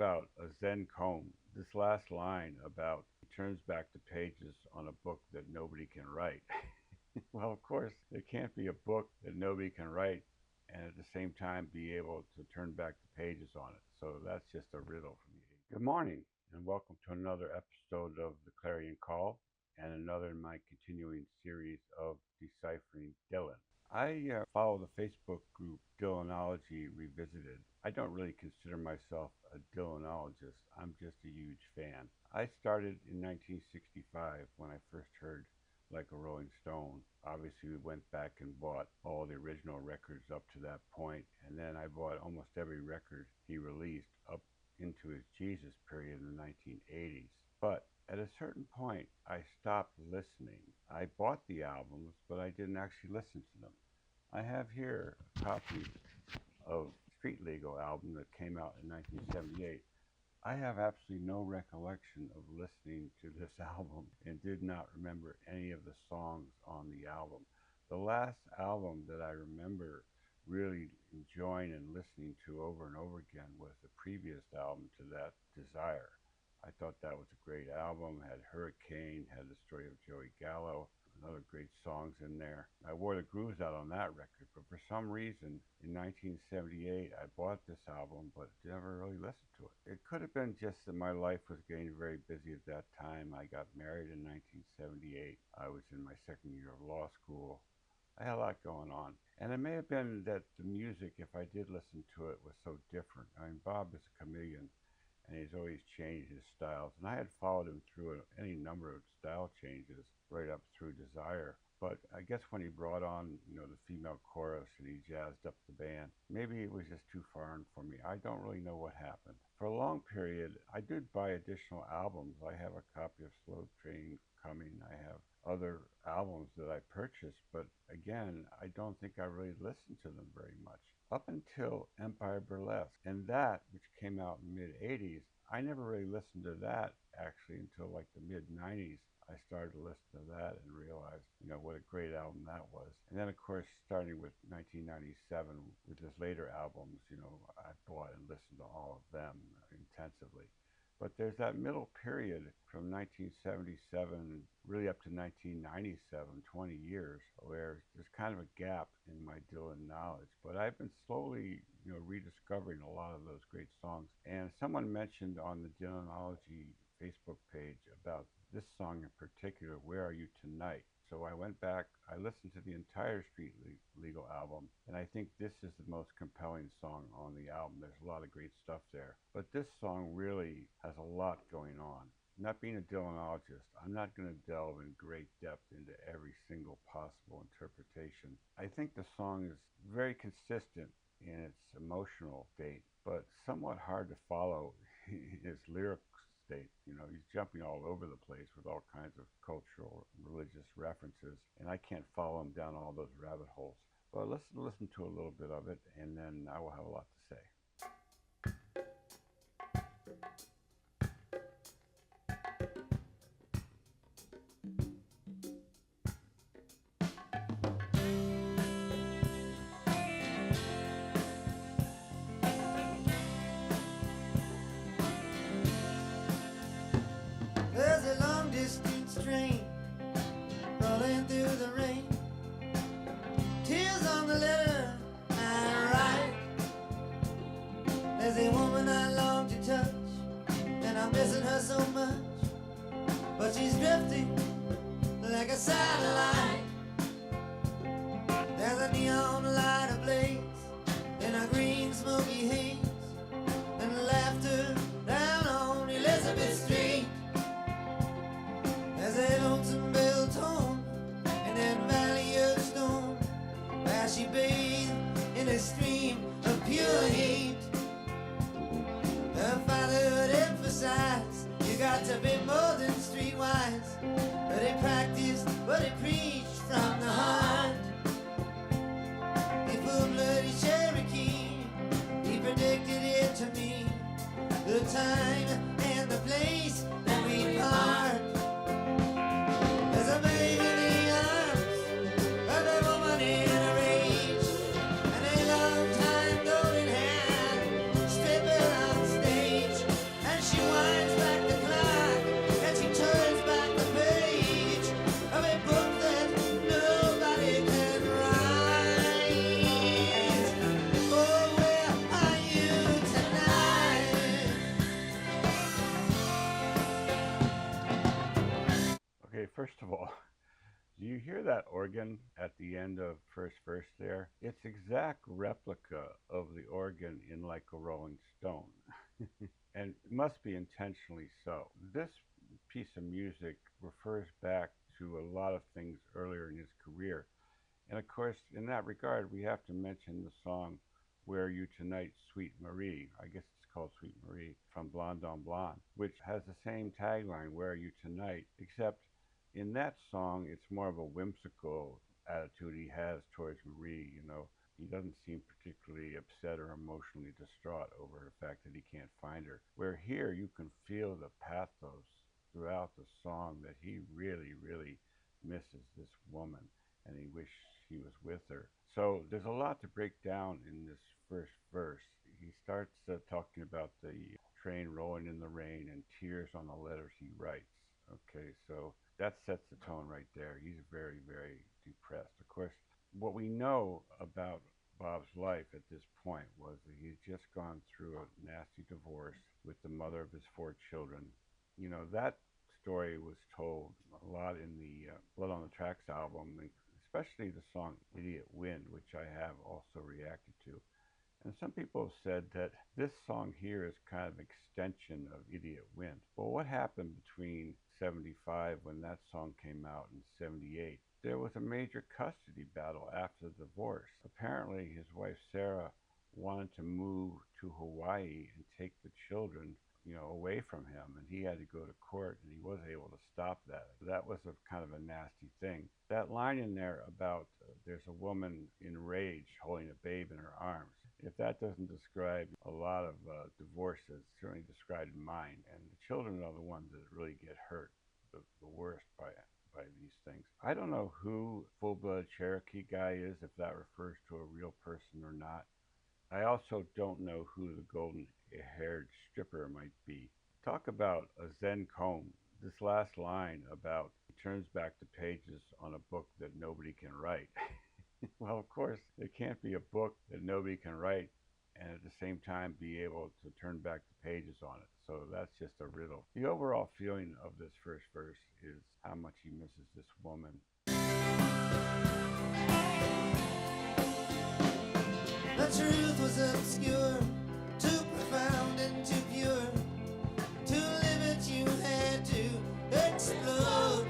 about a Zen comb. This last line about he turns back the pages on a book that nobody can write. Well, of course, there can't be a book that nobody can write and at the same time be able to turn back the pages on it. So that's just a riddle for me. Good morning, and welcome to another episode of the Clarion Call and another in my continuing series of Deciphering Dylan. I follow the Facebook group Dylanology Revisited. I don't really consider myself a Dylanologist. I'm just a huge fan. I started in 1965 when I first heard Like a Rolling Stone. Obviously, we went back and bought all the original records up to that point, and then I bought almost every record he released up into his Jesus period in the 1980s. But at a certain point, I stopped listening. I bought the albums, but I didn't actually listen to them. I have here a copy of Street Legal album that came out in 1978. I have absolutely no recollection of listening to this album and did not remember any of the songs on the album. The last album that I remember really enjoying and listening to over and over again was the previous album to that, Desire. I thought that was a great album. Had Hurricane, had the story of Joey Gallo, another great songs in there. I wore the grooves out on that record, but for some reason in 1978 I bought this album but never really listened to it. It could have been just that my life was getting very busy at that time. I got married in 1978. I was in my second year of law school. I had a lot going on. And it may have been that the music, if I did listen to it, was so different. I mean, Bob is a chameleon, and he's always changed his styles. And I had followed him through any number of style changes right up through Desire. But I guess when he brought on, the female chorus and he jazzed up the band, maybe it was just too foreign for me. I don't really know what happened. For a long period, I did buy additional albums. I have a copy of Slow Train Coming. I have other albums that I purchased, but again, I don't think I really listened to them very much. Up until Empire Burlesque, and that, which came out in the mid-80s, I never really listened to that actually until like the mid-90s. I started to listen to that and realized, what a great album that was. And then, of course, starting with 1997 with his later albums, I bought and listened to all of them intensively. But there's that middle period from 1977 really up to 1997, 20 years, where there's kind of a gap in my Dylan knowledge. But I've been slowly, rediscovering a lot of those great songs. And someone mentioned on the Dylanology Facebook page about this song in particular, Where Are You Tonight? So I went back, I listened to the entire Street Legal album, and I think this is the most compelling song on the album. There's a lot of great stuff there. But this song really has a lot going on. Not being a Dylanologist, I'm not going to delve in great depth into every single possible interpretation. I think the song is very consistent in its emotional state, but somewhat hard to follow its lyric state. He's jumping all over the place with all kinds of cultural and religious references, and I can't follow him down all those rabbit holes. But let's listen to a little bit of it, and then I will have a lot to say. There's a long distance train rolling through the rain. Tears on the letter I write. There's a woman I long to touch, and I'm missing her so much. But she's drifting like a satellite. There's a neon light ablaze in a green smoky haze, and laughter down on Elizabeth Street. There's a lonesome bell tone in that valley of stone, where she bathed in a stream of pure hate. Her father would emphasize, you got to be more than streetwise, but he practiced what he preached from the heart. He full-blooded Cherokee, he predicted it to me, the time and the place that we part. There's a baby in the arms of a woman in a rage, and a long time golden hair stripping on stage. First of all, do you hear that organ at the end of first verse there? It's exact replica of the organ in Like a Rolling Stone. And it must be intentionally so. This piece of music refers back to a lot of things earlier in his career. And of course, in that regard, we have to mention the song Where Are You Tonight, Sweet Marie? I guess it's called Sweet Marie from Blonde on Blonde, which has the same tagline, Where Are You Tonight? Except in that song, it's more of a whimsical attitude he has towards Marie. He doesn't seem particularly upset or emotionally distraught over the fact that he can't find her. Where here you can feel the pathos throughout the song that he really, really misses this woman and he wished he was with her. So there's a lot to break down in this first verse. He starts talking about the train rolling in the rain and tears on the letters he writes. Okay, so that sets the tone right there. He's very, very depressed. Of course, what we know about Bob's life at this point was that he's just gone through a nasty divorce with the mother of his four children. That story was told a lot in the Blood on the Tracks album, especially the song Idiot Wind, which I have also reacted to. And some people have said that this song here is kind of an extension of Idiot Wind. Well, what happened between 75 when that song came out and 78? There was a major custody battle after the divorce. Apparently, his wife Sara wanted to move to Hawaii and take the children, away from him, and he had to go to court, and he wasn't able to stop that. That was a kind of a nasty thing. That line in there about there's a woman enraged holding a babe in her arms. If that doesn't describe a lot of divorces, certainly described mine. And the children are the ones that really get hurt the worst by these things. I don't know who Full Blood Cherokee guy is, if that refers to a real person or not. I also don't know who the golden haired stripper might be. Talk about a Zen comb. This last line about he turns back the pages on a book that nobody can write. Well, of course, there can't be a book that nobody can write and at the same time be able to turn back the pages on it. So that's just a riddle. The overall feeling of this first verse is how much he misses this woman. The truth was obscure, too profound and too pure. To live it you had to explode.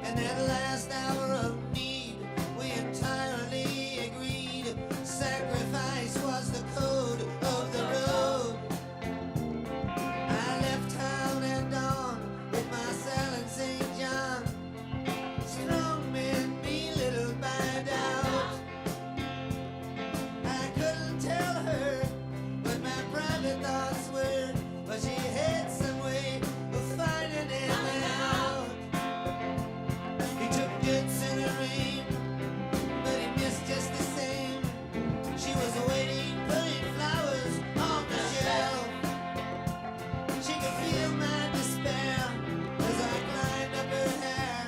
And that last hour of need, we entirely agreed. Sacrifice was the code of the road. I left town and on with my cell in St. John. Strong men belittled by doubt. I couldn't tell her what my private thoughts were, but she had some way of finding it out. He took bits in the rain, but he missed just the same. She was waiting, putting flowers on the shelf. She could feel my despair as I climbed up her hair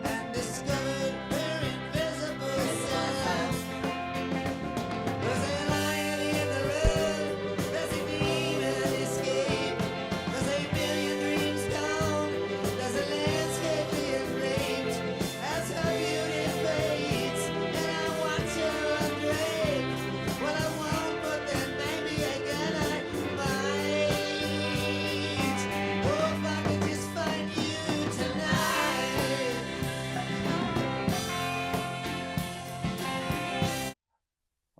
and discovered her invisible self. Was a lion in the road? Does he need an escape? Does a million dreams gone? Does a landscape being raped? As her beauty fades and I watch her undraped. Well, I won't, but then maybe again I might. Oh, if I could just find you tonight.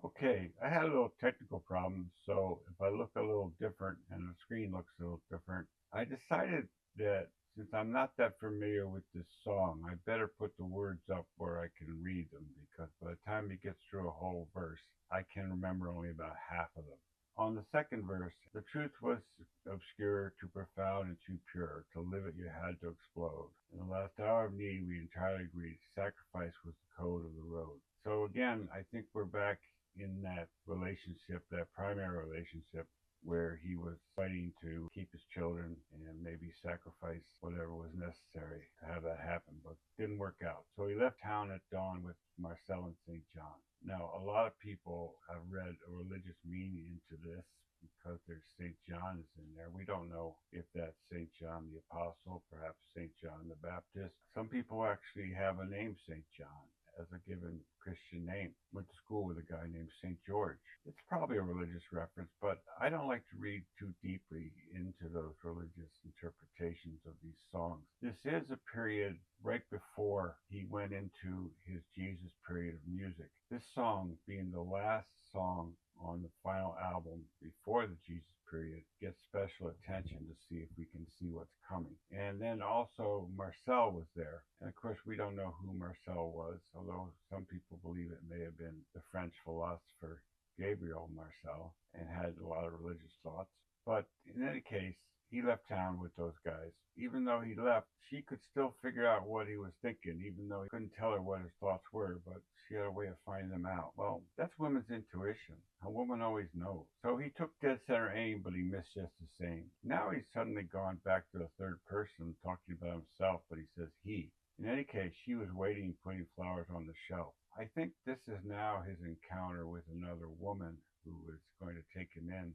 Okay, I had a little technical problem, so if I look a little different and the screen looks a little different, I decided that since I'm not that familiar with this song, I better put the words up where I can read them because by the time he gets through a whole verse, I can remember only about half of them. On the second verse, the truth was obscure, too profound, and too pure. To live it, you had to explode. In the last hour of need, we entirely agreed. Sacrifice was the code of the road. So again, I think we're back in that relationship, that primary relationship, where he was fighting to keep his children and maybe sacrifice whatever was necessary to have that happen, but didn't work out. So he left town at dawn with Marcel and St. John. Now, a lot of people have read a religious meaning into this because there's St. John is in there. We don't know if that's St. John the Apostle, perhaps St. John the Baptist. Some people actually have a name St. John as a given Christian name. Went to school with a guy named St. George. It's probably a religious reference, but I don't like to read too deeply into those religious interpretations of these songs. This is a period right before he went into his Jesus period of music. This song, being the last song on the final album before the Jesus period, gets special attention to see if we can see what's coming. And then also Marcel was there. And of course, we don't know who Marcel was, although some people believe it may have been the French philosopher Gabriel Marcel and had a lot of religious thoughts. But in any case, he left town with those guys. Even though he left, she could still figure out what he was thinking, even though he couldn't tell her what his thoughts were, but she had a way of finding them out. Well, that's women's intuition. A woman always knows. So he took dead center aim, but he missed just the same. Now he's suddenly gone back to the third person, talking about himself, but he says he. In any case, she was waiting, putting flowers on the shelf. I think this is now his encounter with another woman who is going to take him in.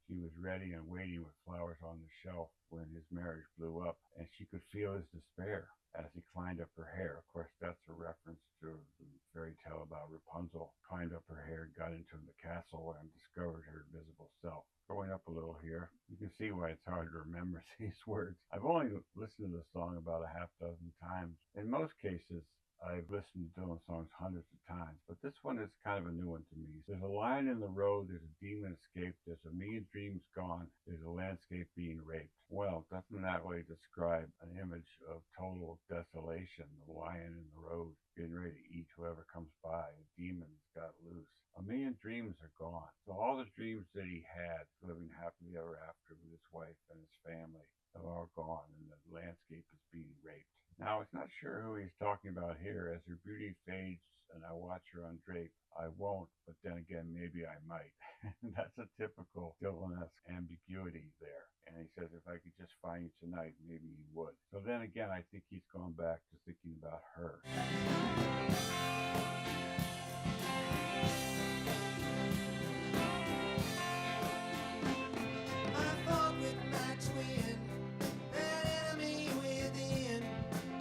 She was ready and waiting with flowers on the shelf when his marriage blew up, and she could feel his despair as he climbed up her hair. Of course, that's a reference to the fairy tale about Rapunzel. Climbed up her hair, got into the castle, and discovered her invisible self. Going up a little here, you can see why it's hard to remember these words. I've only listened to the song about a half dozen times. In most cases, I've listened to Dylan songs hundreds of times, but this one is kind of a new one to me. There's a lion in the road, there's a demon escaped, there's a million dreams gone, there's a landscape being raped. Well, doesn't that way describe an image of total desolation? The lion in the road getting ready to eat whoever comes by. The demons got loose. A million dreams are gone. So all the dreams that he had living happily ever after with his wife and his family are all gone, and the landscape is being raped. Now, it's not sure who he's talking about here. As her beauty fades and I watch her undrape, I won't, but then again, maybe I might. That's a typical Dylan-esque ambiguity there. And he says, if I could just find you tonight, maybe he would. So then again, I think he's gone back to thinking about her. I fought with my twin, that enemy within,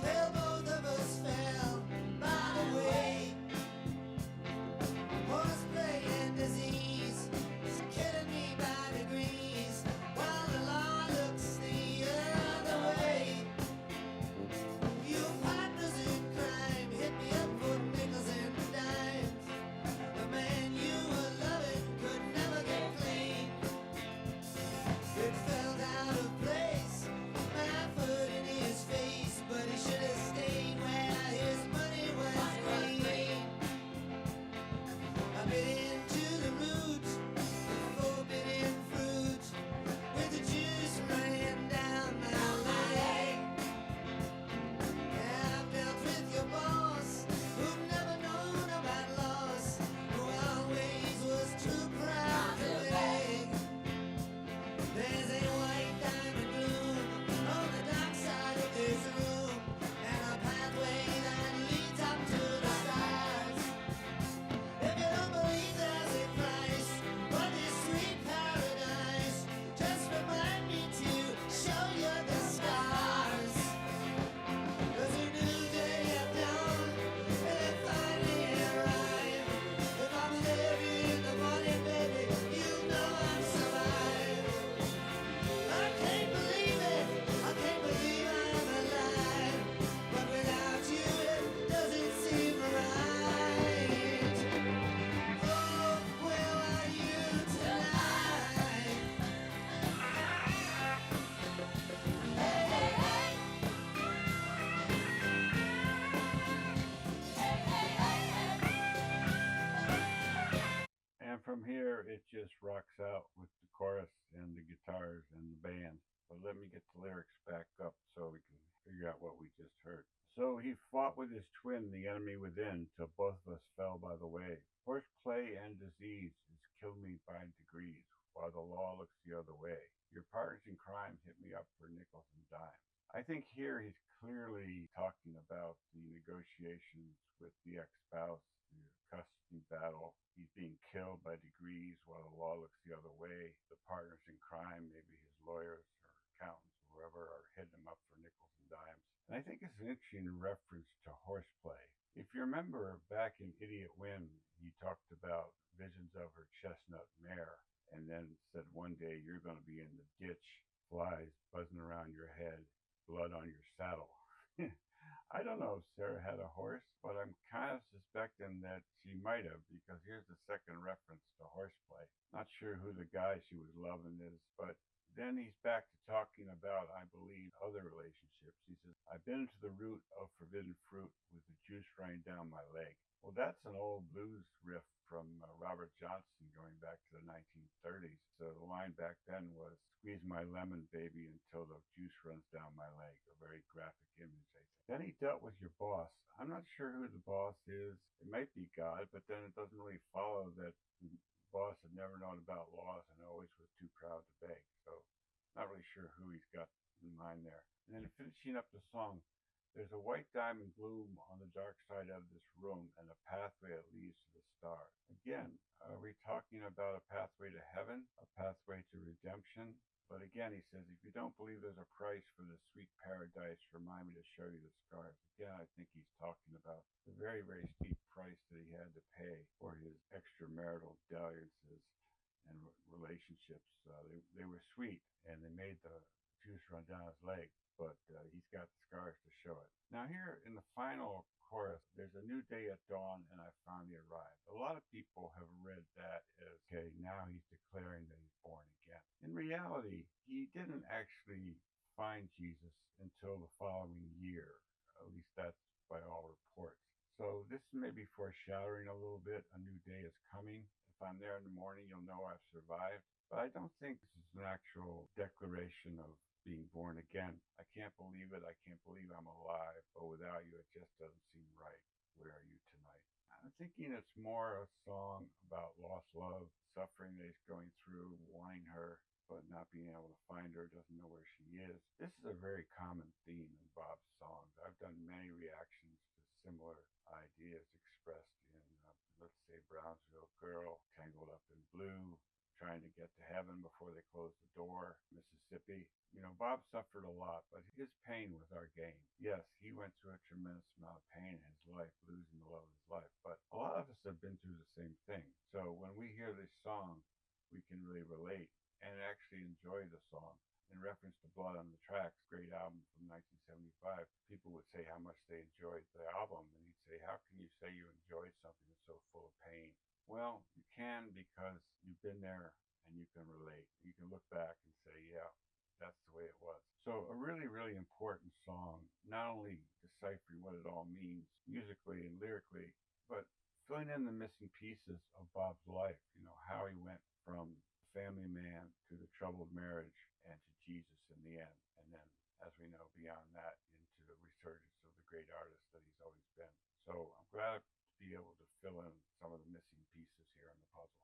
till both of us fell by the way. Horseplay and disease is killing me by degrees, while the law looks the other way. You partners in crime hit me up for nickels and dimes. The man you were loving could never get clean. It felt out of place, my foot in his face, but he should have stayed where his money was clean. I bit into the root, the forbidden fruit, with the juice running down my leg. Yeah, I've dealt with your boss, who'd never known about loss, who always was too proud to beg. There's a white diamond bloom on the dark side of this room, and a pathway that leads up to the stars. If you don't believe there's a price for this sweet paradise, just remind me to show you the stars. 'Cause a new day at dawn, and it finally arrived. If I'm there in the morning, baby, you know I'm survived. I can't believe it, I can't believe I'm alive, but without you it doesn't seem right. Oh, where are you tonight? Hey, hey, hey. And from here, it just rocks out with the chorus and the guitars and the band. But let me get the lyrics back up so we can figure out what we just heard. So he fought with his twin, the enemy within, till both of us fell by the way. Horseplay and disease law looks the other way. Your partners in crime hit me up for nickels and dimes. I think here he's clearly talking about the negotiations with the ex-spouse, the custody battle. He's being killed by degrees while the law looks the other way. The partners in crime, maybe his lawyers or accountants or whoever, are hitting him up for nickels and dimes. And I think it's an interesting reference to horseplay. If you remember back in Idiot Win, he talked about visions of her chestnut mare and then said one day you're going to be in the ditch, flies buzzing around your head, blood on your saddle. I don't know if Sarah had a horse, but I'm kind of suspecting that she might have, because here's the second reference to horseplay. Not sure who the guy she was loving is, but then he's back to talking about, I believe, other relationships. He says, I've been to the root of forbidden fruit with the juice running down my leg. Well, that's an old blues riff from Robert Johnson going back to the 1930s. So the line back then was, squeeze my lemon, baby, until the juice runs down my leg. A very graphic image, I think. Then he dealt with your boss. I'm not sure who the boss is. It might be God, but then it doesn't really follow that the boss had never known about laws and always was too proud to beg. So not really sure who he's got in mind there. And then finishing up the song, there's a white diamond gloom on the dark side of this room and a pathway that leads to the stars. Again, are we talking about a pathway to heaven, a pathway to redemption? But again, he says, if you don't believe there's a price for the sweet paradise, remind me to show you the scars. Again, I think he's talking about the very, very steep price that he had to pay for his extramarital dalliances and relationships. They were sweet, and they made the juice run down his leg, but he's got the scars to show it. Now here in the final chorus, there's a new day at dawn, and I finally arrived. A lot of people have read that as, okay, now he's declaring that he's born again. In reality, he didn't actually find Jesus until the following year. At least that's by all reports. So this may be foreshadowing a little bit. A new day is coming. If I'm there in the morning, you'll know I've survived. But I don't think this is an actual declaration of being born again. I can't believe it. I can't believe I'm alive. But without you, it just doesn't seem right. Where are you tonight? I'm thinking it's more a song about lost love, suffering that he's going through, wanting her, but not being able to find her, doesn't know where she is. This is a very common theme in Bob's songs. I've done many reactions to similar ideas expressed in, let's say, Brownsville Girl, Tangled Up in Blue, Trying to Get to Heaven Before They Close the Door, Mississippi. You know, Bob suffered a lot, but his pain was our gain. Yes, he went through a tremendous amount of pain in his life, losing the love of his life, but a lot of us have been through the same thing. So when we hear this song, we can really relate and actually enjoy the song. In reference to Blood on the Tracks, great album from 1975, people would say how much they enjoyed the album, and he'd say, how can you say you enjoyed something that's so full of pain? Well, you can, because you've been there and you can relate. You can look back and say, yeah, that's the way it was. So a really, really important song, not only deciphering what it all means musically and lyrically, but filling in the missing pieces of Bob's life, you know, how he went from family man to the troubled marriage and to Jesus in the end. And then, as we know, beyond that, into the resurgence of the great artist that he's always been. So I'm glad to be able to fill in some of the missing pieces here in the puzzle.